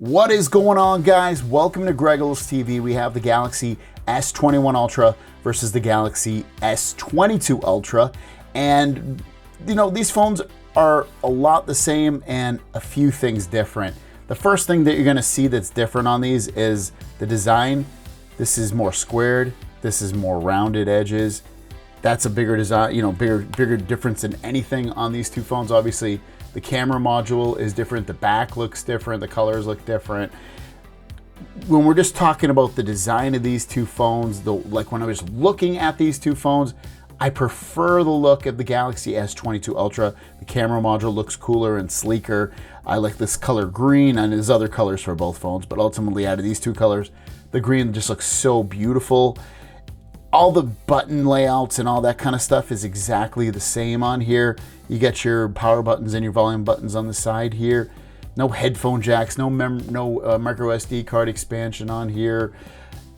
What is going on, guys? Welcome to Greggles TV. We have the Galaxy S21 Ultra versus the Galaxy S22 Ultra. And, you know, these phones are a lot the same and a few things different. The first thing that you're going to see that's different on these is the design. This is more squared. This is more rounded edges. That's a bigger design, you know, bigger difference than anything on these two phones. Obviously, the camera module is different. The back looks different. The colors look different. When we're just talking about the design of these two phones, like when I was looking at these two phones, I prefer the look of the Galaxy S22 Ultra. The camera module looks cooler and sleeker. I like this color green, and there's other colors for both phones, but ultimately out of these two colors, the green just looks so beautiful. All the button layouts and all that kind of stuff is exactly the same on here. You get your power buttons and your volume buttons on the side here. No headphone jacks, no micro SD card expansion on here.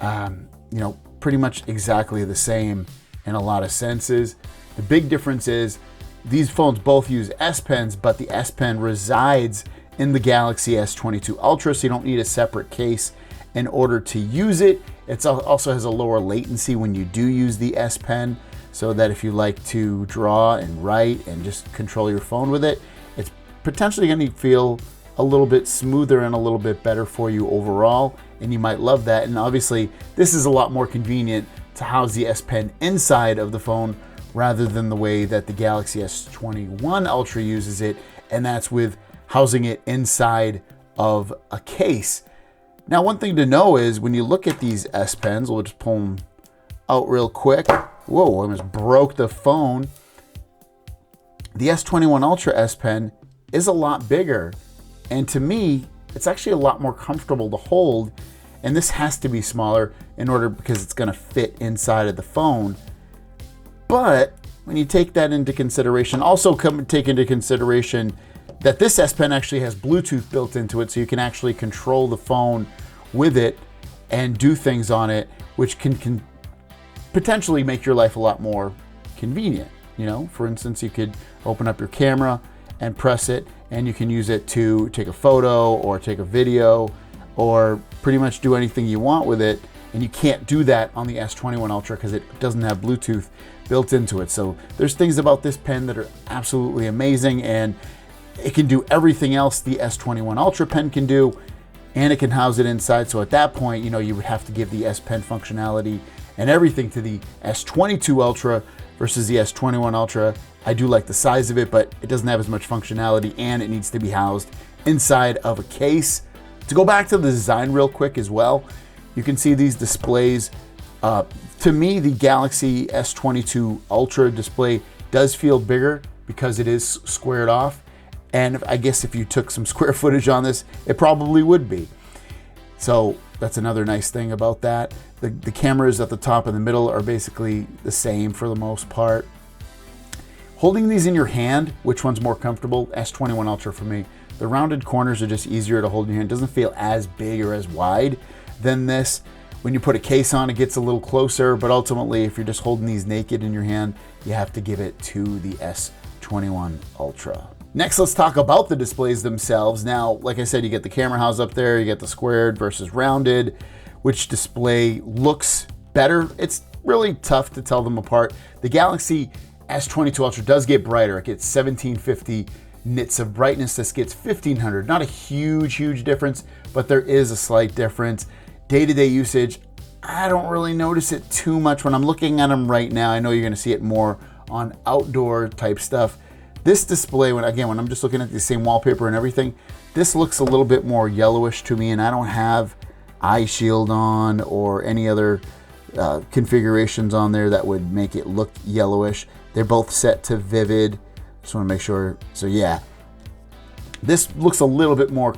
You know, pretty much exactly the same in a lot of senses. The big difference is these phones both use S Pens, but the S Pen resides in the Galaxy S22 Ultra, so you don't need a separate case in order to use it. It also has a lower latency when you do use the S Pen, so that if you like to draw and write and just control your phone with it, it's potentially going to feel a little bit smoother and a little bit better for you overall, and you might love that. And obviously, this is a lot more convenient to house the S Pen inside of the phone rather than the way that the Galaxy S21 Ultra uses it, and that's with housing it inside of a case. Now, one thing to know is when you look at these S Pens, we'll just pull them out real quick. Whoa, I almost broke the phone. The S21 Ultra S Pen is a lot bigger. And to me, it's actually a lot more comfortable to hold. And this has to be smaller because it's gonna fit inside of the phone. But when you take that into consideration, also take into consideration that this S Pen actually has Bluetooth built into it, so you can actually control the phone with it and do things on it, which can potentially make your life a lot more convenient. You know, for instance, you could open up your camera and press it, and you can use it to take a photo or take a video or pretty much do anything you want with it. And you can't do that on the S21 Ultra because it doesn't have Bluetooth built into it. So there's things about this pen that are absolutely amazing, and it can do everything else the S21 Ultra pen can do, and it can house it inside. So at that point, you know, you would have to give the S Pen functionality and everything to the S22 Ultra versus the S21 Ultra. I do like the size of it, but it doesn't have as much functionality, and it needs to be housed inside of a case. To go back to the design real quick as well, you can see these displays. To me, the Galaxy S22 Ultra display does feel bigger because it is squared off. And I guess if you took some square footage on this, it probably would be. So that's another nice thing about that. The cameras at the top and the middle are basically the same for the most part. Holding these in your hand, which one's more comfortable? S21 Ultra for me. The rounded corners are just easier to hold in your hand. It doesn't feel as big or as wide than this. When you put a case on, it gets a little closer, but ultimately, if you're just holding these naked in your hand, you have to give it to the S21 Ultra. Next, let's talk about the displays themselves. Now, like I said, you get the camera house up there, you get the squared versus rounded. Which display looks better? It's really tough to tell them apart. The Galaxy S22 Ultra does get brighter. It gets 1750 nits of brightness. This gets 1500. Not a huge difference, but there is a slight difference. Day-to-day usage, I don't really notice it too much when I'm looking at them right now. I know you're gonna see it more on outdoor type stuff. This display, when I'm just looking at the same wallpaper and everything, this looks a little bit more yellowish to me, and I don't have eye shield on or any other configurations on there that would make it look yellowish. They're both set to vivid. Just want to make sure. So yeah, this looks a little bit more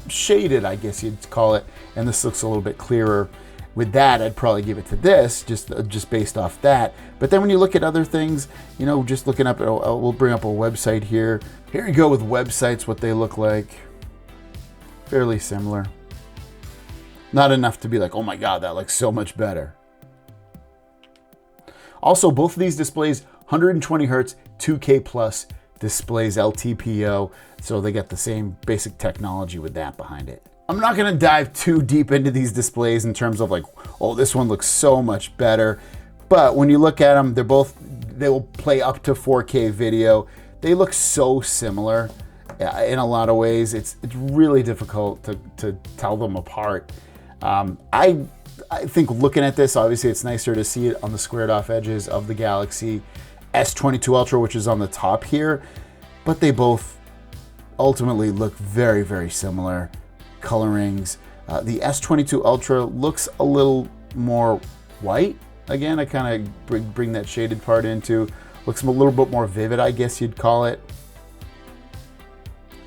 shaded, I guess you'd call it, and this looks a little bit clearer. With that, I'd probably give it to this, just based off that. But then when you look at other things, you know, just looking up, we'll bring up a website here. Here you go with websites, what they look like. Fairly similar. Not enough to be like, oh my God, that looks so much better. Also, both of these displays, 120 hertz, 2K plus displays, LTPO. So they got the same basic technology with that behind it. I'm not going to dive too deep into these displays in terms of like, oh, this one looks so much better. But when you look at them, they will play up to 4K video. They look so similar in a lot of ways. It's really difficult to tell them apart. I think looking at this, obviously it's nicer to see it on the squared off edges of the Galaxy S22 Ultra, which is on the top here, but they both ultimately look very, very similar colorings. The S22 Ultra looks a little more white. Again, I kind of bring that shaded part into. Looks a little bit more vivid, I guess you'd call it.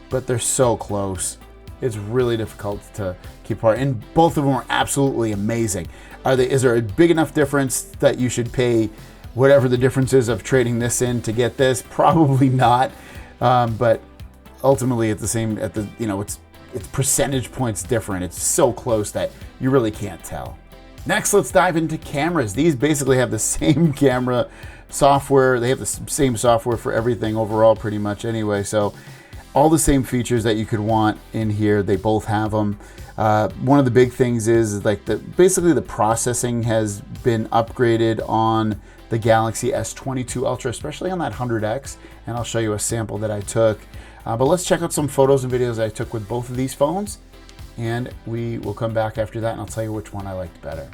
But they're so close. It's really difficult to keep apart. And both of them are absolutely amazing. Is there a big enough difference that you should pay whatever the difference is of trading this in to get this? Probably not. But ultimately, it's percentage points different. It's so close that you really can't tell. Next, let's dive into cameras. These basically have the same camera software. They have the same software for everything overall, pretty much anyway. So all the same features that you could want in here, they both have them. One of the big things is like basically the processing has been upgraded on the Galaxy S22 Ultra, especially on that 100X. And I'll show you a sample that I took. But let's check out some photos and videos I took with both of these phones. And we will come back after that and I'll tell you which one I liked better.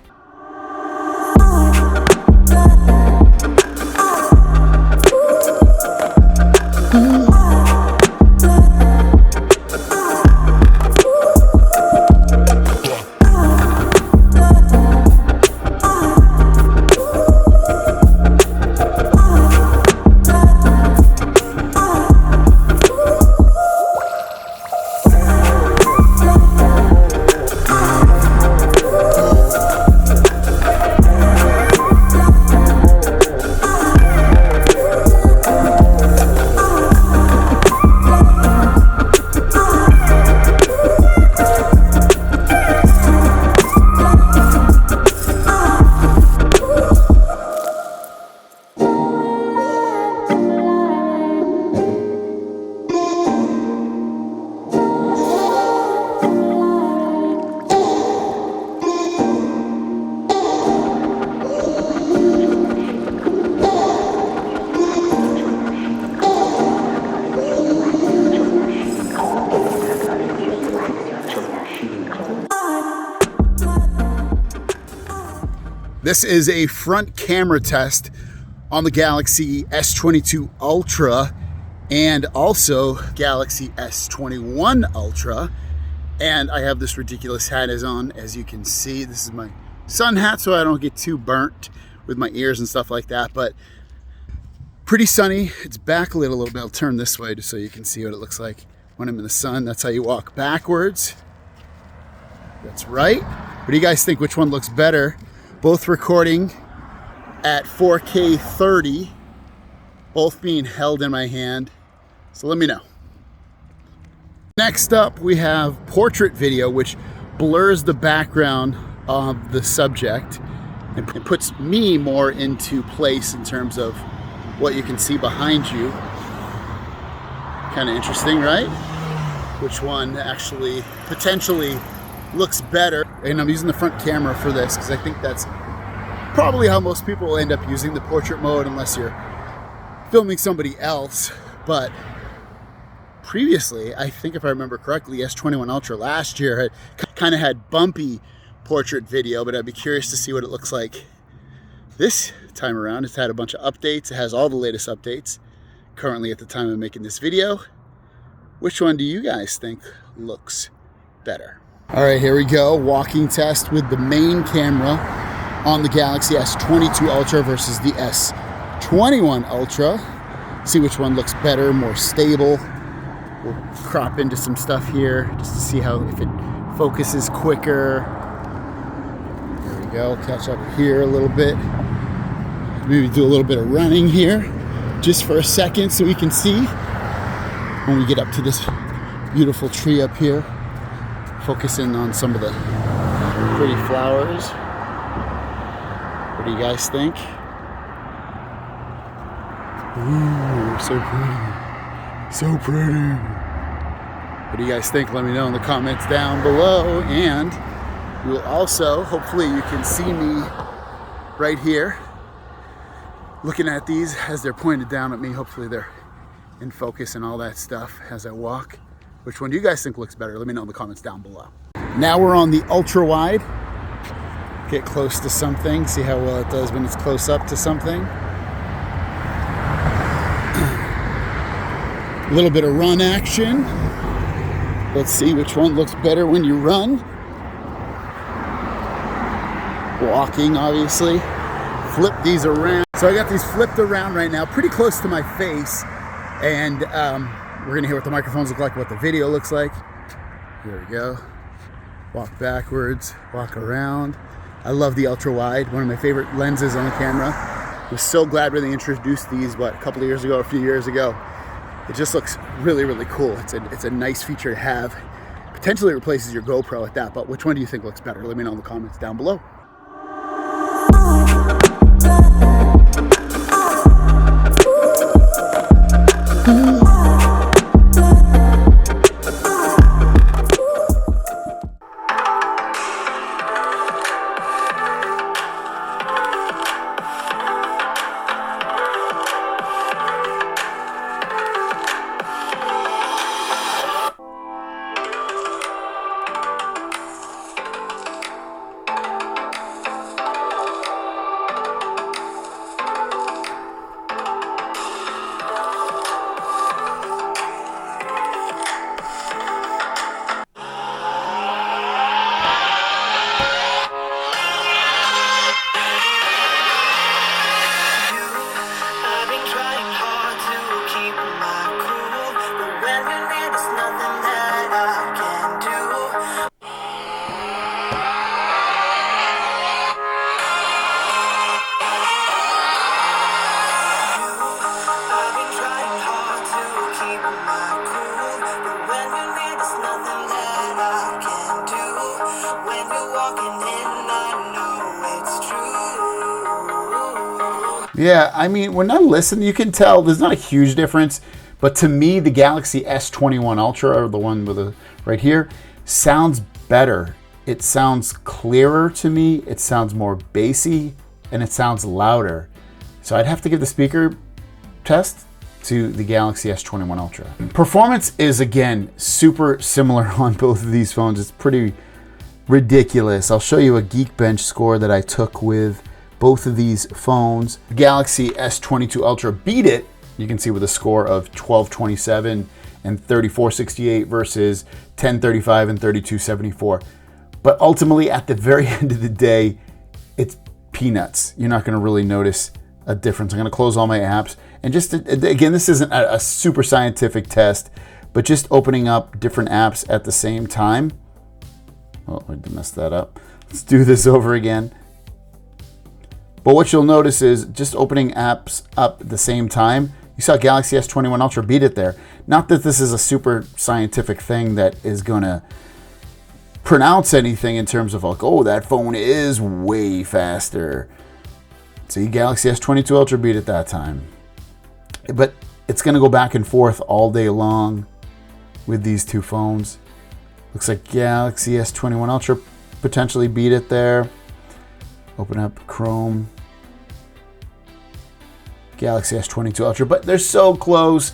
This is a front camera test on the Galaxy S22 Ultra and also Galaxy S21 Ultra. And I have this ridiculous hat on, as you can see. This is my sun hat so I don't get too burnt with my ears and stuff like that, but pretty sunny. It's backlit a little bit. I'll turn this way just so you can see what it looks like when I'm in the sun. That's how you walk backwards. That's right. What do you guys think? Which one looks better? Both recording at 4K 30, both being held in my hand. So let me know. Next up, we have portrait video, which blurs the background of the subject and puts me more into place in terms of what you can see behind you. Kind of interesting, right? Which one actually potentially looks better. And I'm using the front camera for this because I think that's probably how most people end up using the portrait mode unless you're filming somebody else. But previously, I think if I remember correctly, S21 Ultra last year kind of had bumpy portrait video, but I'd be curious to see what it looks like this time around. It's had a bunch of updates. It has all the latest updates currently at the time of making this video. Which one do you guys think looks better? All right, here we go. Walking test with the main camera on the Galaxy S22 Ultra versus the S21 Ultra. See which one looks better, more stable. We'll crop into some stuff here just to see how if it focuses quicker. There we go. Catch up here a little bit. Maybe do a little bit of running here just for a second so we can see when we get up to this beautiful tree up here. Focusing on some of the pretty flowers. What do you guys think? Ooh, so pretty. So pretty. What do you guys think? Let me know in the comments down below. And you will also, hopefully you can see me right here looking at these as they're pointed down at me. Hopefully they're in focus and all that stuff as I walk. Which one do you guys think looks better? Let me know in the comments down below. Now we're on the ultra wide. Get close to something, see how well it does when it's close up to something. A little bit of run action. Let's see which one looks better when you run. Walking, obviously. Flip these around. So I got these flipped around right now, pretty close to my face. And we're gonna hear what the microphones look like, what the video looks like. Here we go. Walk backwards, walk around. I love the ultra wide, one of my favorite lenses on the camera. I was so glad when they introduced these, a couple of years ago, a few years ago. It just looks really, really cool. It's a nice feature to have. Potentially replaces your GoPro at that, but which one do you think looks better? Let me know in the comments down below. Yeah, I mean, when I listen, you can tell there's not a huge difference, but to me, the Galaxy S21 Ultra, or the one with the right here, sounds better. It sounds clearer to me, it sounds more bassy, and it sounds louder. So I'd have to give the speaker test to the Galaxy S21 Ultra. Performance is, again, super similar on both of these phones. It's pretty ridiculous. I'll show you a Geekbench score that I took with both of these phones. The Galaxy S22 Ultra beat it, you can see, with a score of 1227 and 3468 versus 1035 and 3274. But ultimately, at the very end of the day, it's peanuts. You're not gonna really notice a difference. I'm gonna close all my apps. And just, again, this isn't a super scientific test, but just opening up different apps at the same time. Oh, I messed that up. Let's do this over again. But what you'll notice is just opening apps up at the same time, you saw Galaxy S21 Ultra beat it there. Not that this is a super scientific thing that is gonna pronounce anything in terms of like, oh, that phone is way faster. See, Galaxy S22 Ultra beat it that time. But it's gonna go back and forth all day long with these two phones. Looks like Galaxy S21 Ultra potentially beat it there. Open up Chrome. Galaxy S22 Ultra, but they're so close.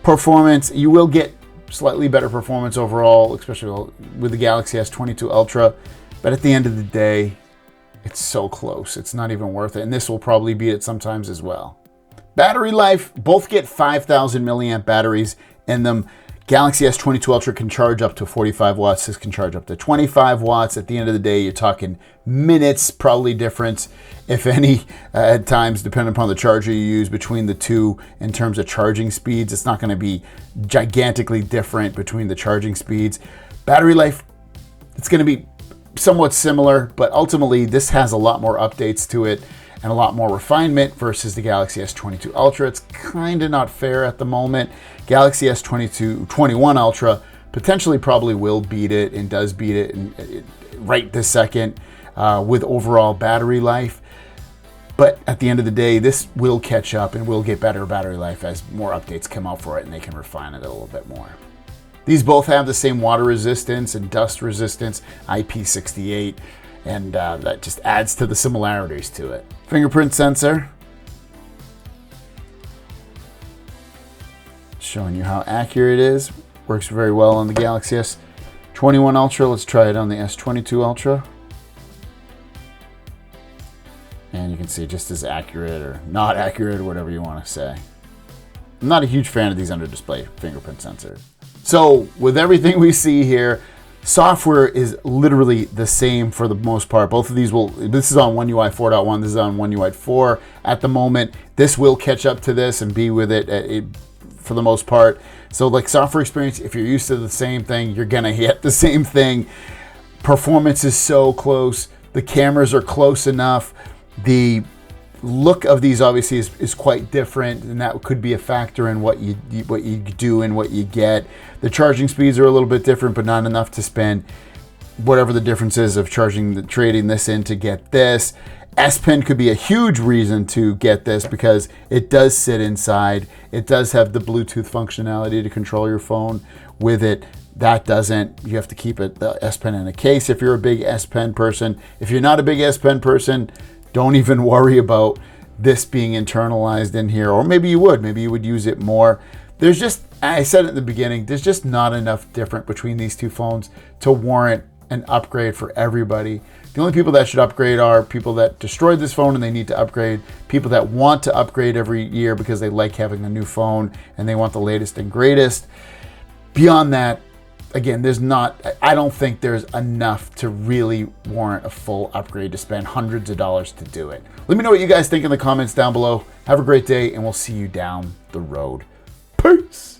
Performance, you will get slightly better performance overall, especially with the Galaxy S22 Ultra. But at the end of the day, it's so close. It's not even worth it. And this will probably beat it sometimes as well. Battery life, both get 5,000 milliamp batteries in them. Galaxy S22 Ultra can charge up to 45 watts. This can charge up to 25 watts. At the end of the day, you're talking minutes, probably difference, if any, at times, depending upon the charger you use between the two in terms of charging speeds. It's not going to be gigantically different between the charging speeds. Battery life, it's going to be somewhat similar, but ultimately this has a lot more updates to it and a lot more refinement versus the Galaxy S22 Ultra. It's kind of not fair at the moment. Galaxy S21 Ultra potentially probably will beat it and does beat it right this second with overall battery life. But at the end of the day, this will catch up and will get better battery life as more updates come out for it and they can refine it a little bit more. These both have the same water resistance and dust resistance, IP68, and that just adds to the similarities to it. Fingerprint sensor. Showing you how accurate it is. Works very well on the Galaxy S21 Ultra. Let's try it on the S22 Ultra. And you can see just as accurate or not accurate or whatever you want to say. I'm not a huge fan of these under display fingerprint sensors. So with everything we see here, software is literally the same for the most part. Both of these this is on One UI 4.1, this is on One UI 4 at the moment. This will catch up to this and be with it for the most part. So like software experience, if you're used to the same thing, you're gonna hit the same thing. Performance is so close. The cameras are close enough. The look of these obviously is quite different, and that could be a factor in what you do and what you get. The charging speeds are a little bit different, but not enough to spend whatever the difference is of trading this in to get this. S Pen could be a huge reason to get this because it does sit inside. It does have the Bluetooth functionality to control your phone with it. That doesn't. You have to keep the S Pen in a case if you're a big S Pen person. If you're not a big S Pen person, don't even worry about this being internalized in here, or maybe you would use it more. There's just, I said it at the beginning, there's just not enough different between these two phones to warrant an upgrade for everybody. The only people that should upgrade are people that destroyed this phone and they need to upgrade, people that want to upgrade every year because they like having a new phone and they want the latest and greatest. Beyond that, again, I don't think there's enough to really warrant a full upgrade to spend hundreds of dollars to do it. Let me know what you guys think in the comments down below. Have a great day, and we'll see you down the road. Peace.